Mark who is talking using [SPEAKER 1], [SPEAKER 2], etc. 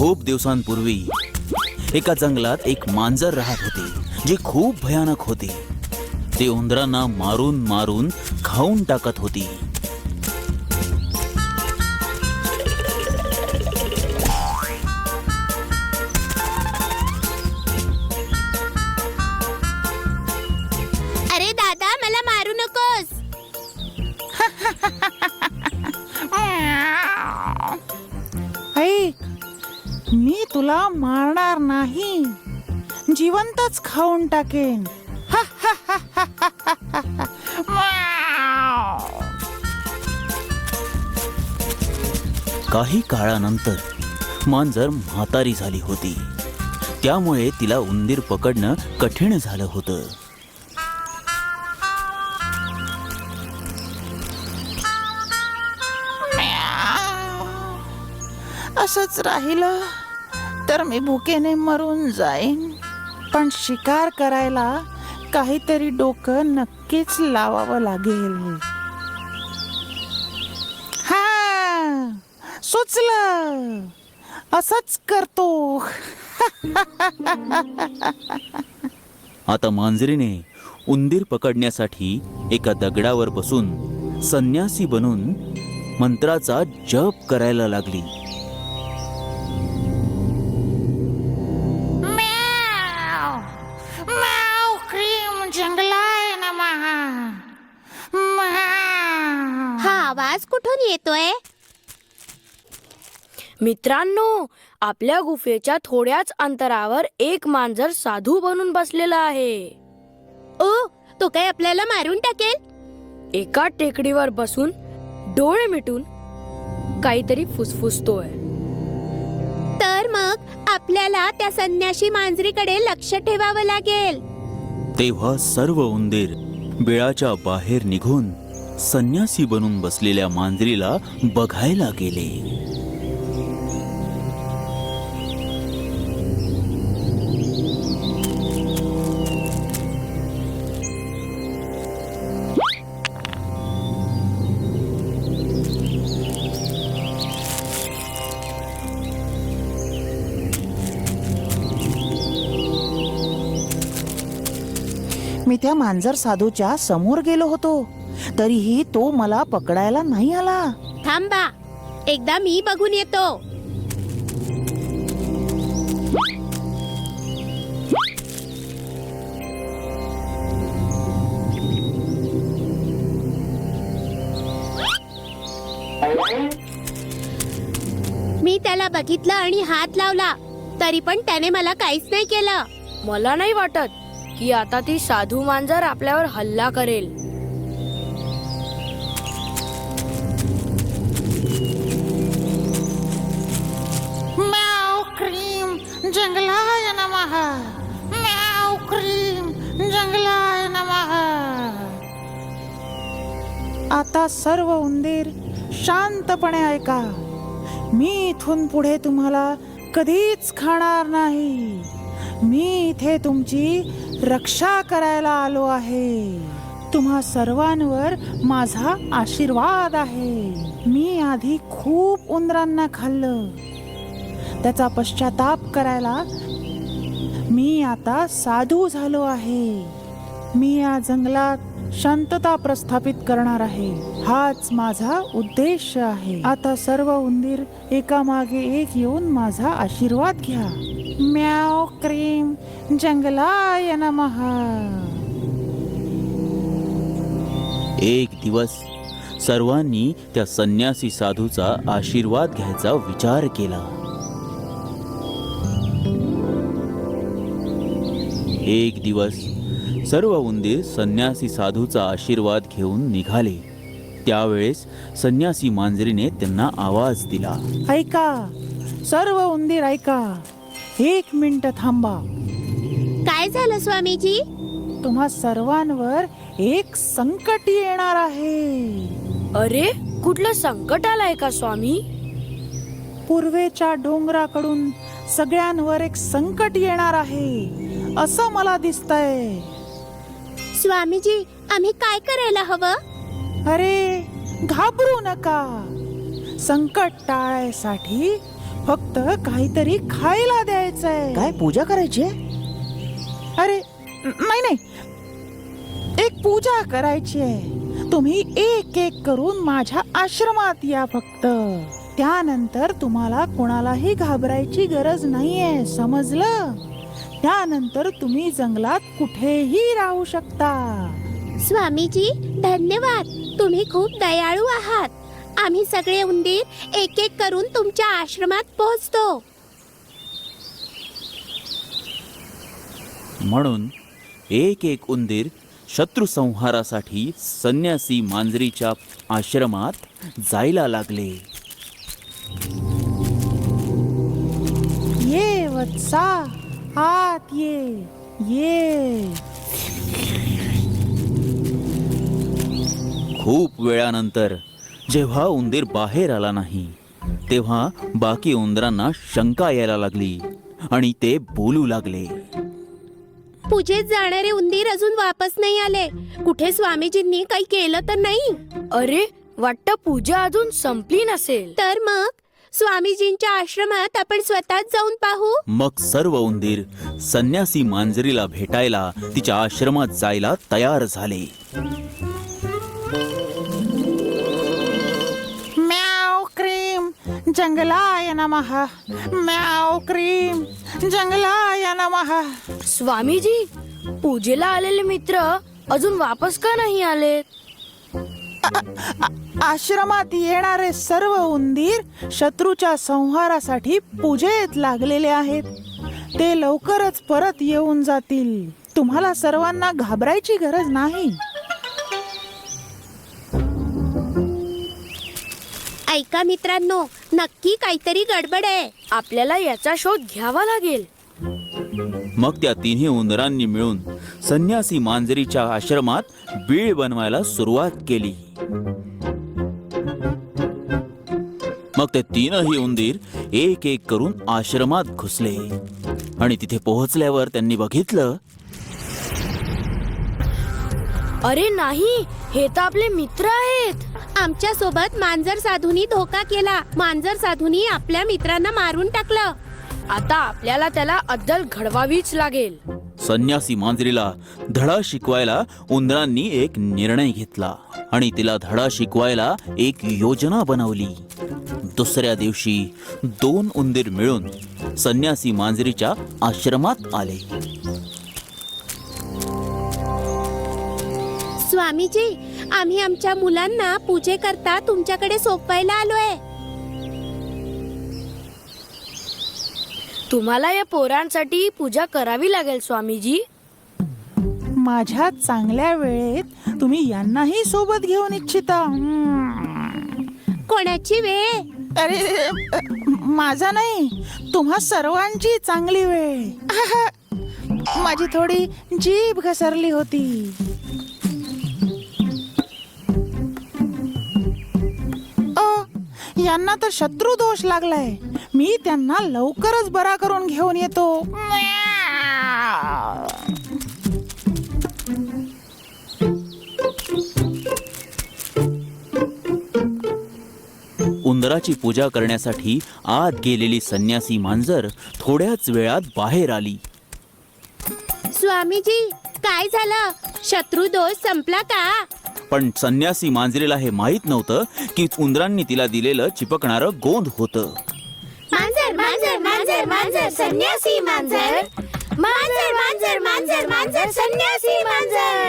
[SPEAKER 1] खूप दिवसांपूर्वी एका जंगलात एक मांजर राहत होते जे खूप भयानक होते. ते उंदरांना मारून मारून खाऊन टाकत होती.
[SPEAKER 2] अरे दादा, मला मारू नकोस.
[SPEAKER 3] ऐक, मी तुला मारणार नाही, जिवंतच खाऊन टाकेन.
[SPEAKER 1] काही काळानंतर मांजर म्हातारी झाली होती. त्यामुळे तिला उंदीर पकडणं कठीण झालं होतं.
[SPEAKER 3] असंच राहिलं तर मी भुकेने मरून जाईन. पण शिकार करायला काहीतरी डोकं नक्कीच लावावं लागेल. हा, सुचलं, असंच करतो.
[SPEAKER 1] आता मांजरीने उंदीर पकडण्यासाठी एका दगडावर बसून संन्यासी बनून मंत्राचा जप करायला लागली.
[SPEAKER 3] जंगलाय नमः.
[SPEAKER 2] हा आवाज कुठून येतोय?
[SPEAKER 4] मित्रांनो, आपल्या गुफेच्या थोड्याच अंतरावर एक मांजर साधू बनून बसलेला आहे.
[SPEAKER 2] ओ, तो काय आपल्याला मारून टाकेल?
[SPEAKER 4] एका टेकडीवर बसून डोळे मिटून काहीतरी फुसफुसतोय.
[SPEAKER 2] तर मग आपल्याला त्या संन्याशी मांजरीकडे लक्ष ठेवावं लागेल.
[SPEAKER 1] तेव्हा सर्व उंदीर बिळाच्या बाहेर निघून संन्यासी बनून बसलेल्या मांजरीला बघायला गेले.
[SPEAKER 3] मी त्या मांजर साधूच्या समोर गेलो होतो, तरीही तो मला पकडायला नाही आला.
[SPEAKER 2] थांबा, एकदा मी बघून येतो. मी त्याला बघितलं आणि हात लावला, तरी पण त्याने मला काहीच नाही केलं.
[SPEAKER 4] मला नाही वाटत की आता ती साधू मांजर आपल्यावर हल्ला करेल.
[SPEAKER 3] म्याव क्रीम जंगलाय नमः. म्याव क्रीम जंगलाय नमः. आता सर्व उंदीर शांतपणे ऐका. मी इथून पुढे तुम्हाला कधीच खाणार नाही. मी इथे तुमची रक्षा करायला आलो आहे. तुम्हा सर्वांवर माझा आशीर्वाद आहे. मी आधी खूप उंदरांना खाल्लं, त्याचा पश्चाताप करायला मी आता साधू झालो आहे. मी या जंगलात शांतता प्रस्थापित करणार आहे. हाच माझा उद्देश आहे. आता सर्व उंदीर एकामागे एक येऊन माझा आशीर्वाद घ्या. म्याव क्रीम जंगलाय नमः.
[SPEAKER 1] एक दिवस सर्वांनी त्या संन्यासी साधूचा आशीर्वाद घ्यायचा विचार केला. एक दिवस सर्व उंदीर संन्यासी साधूचा आशीर्वाद घेऊन निघाले. त्यावेळेस संन्यासी मांजरीने त्यांना आवाज दिला.
[SPEAKER 3] ऐका, सर्व उंदीर ऐका. 1 मिनिट थांबा.
[SPEAKER 2] काय झालं स्वामीजी?
[SPEAKER 3] तुम्हा सर्वांवर एक संकट येणार आहे.
[SPEAKER 4] अरे, कुठलं संकट आलंय का स्वामी?
[SPEAKER 3] पूर्वेच्या डोंगराकडून सगळ्यांवर एक संकट येणार आहे असं मला दिसतंय.
[SPEAKER 2] स्वामीजी, आम्ही काय करायला हवं?
[SPEAKER 3] अरे, घाबरू नका. संकट टाळायसाठी फक्त काहीतरी खायला द्यायचंय. काय पूजा करायची? अरे नाही, एक पूजा करायची आहे. तुम्ही एक एक करून माझ्या आश्रमात या फक्त. त्यानंतर तुम्हाला कोणालाही घाबरायची गरज नाहीये, समजलं? त्यानंतर तुम्ही जंगलात कुठेही राहू शकता.
[SPEAKER 2] स्वामीजी धन्यवाद, तुम्ही खूप दयाळू आहात. आम्ही सगळे उंदीर एक एक करून तुमच्या आश्रमात पोहोचतो.
[SPEAKER 1] म्हणून एक एक उंदीर शत्रू संहारासाठी संन्यासी मांजरीच्या आश्रमात जायला लागले.
[SPEAKER 3] ये वत्सा, आत ये.
[SPEAKER 1] खूप वेळानंतर जेव्हा उंदीर बाहेर आला नाही तेव्हा बाकी उंदरांना शंका यायला लागली आणि ते बोलू लागले.
[SPEAKER 2] पूजेत जाणारे उंदीर अजून वापस नाही आले. कुठे स्वामीजींनी काही केलं तर नाही?
[SPEAKER 4] अरे वाटतं पूजा अजून संपली नसेल.
[SPEAKER 2] तर मग स्वामीजींच्या आश्रमात आपण स्वतःच जाऊन पाहू.
[SPEAKER 1] मग सर्व उंदीर संन्यासी मांजरीला भेटायला तिच्या आश्रमात जायला तयार झाले.
[SPEAKER 3] म्याव क्रीम जंगलाय नमः. म्याव क्रीम जंगलाय नमः.
[SPEAKER 4] स्वामीजी, पूजेला आलेले मित्र अजून वापस का नाही आले?
[SPEAKER 3] आश्रमात येणारे सर्व उंदीर शत्रूच्या संहारासाठी पूजेत लागलेले आहेत. ते लवकरच परत येऊन जातील. तुम्हाला सर्वांना घाबरायची गरज नाही.
[SPEAKER 2] ऐका मित्रांनो, नक्की काहीतरी गडबड आहे.
[SPEAKER 4] आपल्याला याचा शोध घ्यावा लागेल.
[SPEAKER 1] मग त्या तिन्ही उंदरांनी मिळून संन्यासी मांजरीच्या आश्रमात बीळ बनवायला सुरुवात केली. मग ते तीनही उंदीर एक एक करून आश्रमात घुसले आणि तिथे पोहोचल्यावर त्यांनी बघितलं.
[SPEAKER 4] अरे नाही, हे तर आपले मित्र आहेत.
[SPEAKER 2] आमच्या सोबत मांजर साधूनी धोका केला. मांजर साधूनी आपल्या मित्रांना मारून टाकलं.
[SPEAKER 4] आता आपल्याला त्याला अद्दल घडवावीच लागेल.
[SPEAKER 1] संन्यासी मांजरीला धडा शिकवायला उंदरांनी एक निर्णय घेतला आणि तिला धडा शिकवायला एक योजना बनवली. दुसऱ्या दिवशी 2 उंदीर मिळून संन्यासी मांजरीच्या आश्रमात आले.
[SPEAKER 2] स्वामीजी, आम्ही आमच्या मुलांना पूजेकरता तुमच्याकडे सोपवायला आलोय.
[SPEAKER 4] तुम्हाला या पोरांसाठी पूजा करावी लागेल स्वामीजी.
[SPEAKER 3] माझ्या चांगल्या वेळेत तुम्ही यांनाही सोबत घेऊन इच्छिता.
[SPEAKER 2] कोणाची वेळ?
[SPEAKER 3] अरे माझा नाही, तुम्हा सर्वांची चांगली वेळ. माझी थोडी जीभ घसरली होती. यांना तर शत्रू दोष लागलाय. मी त्यांना लवकरच बरा करून घेऊन येतो.
[SPEAKER 1] उंदराची पूजा करण्यासाठी आत गेलेली संन्यासी मांजर थोड्याच वेळात बाहेर आली.
[SPEAKER 2] स्वामीजी, काय झालं? शत्रू दोष संपला का?
[SPEAKER 1] पण संन्यासी मांजरीला हे माहित नव्हतं की उंदरांनी तिला दिलेलं चिपकणारं गोंद होतं.
[SPEAKER 2] मांजर मांजर मांजर मांजर संन्यासी मांजर. मांजर मांजर मांजर मांजर संन्यासी मांजर.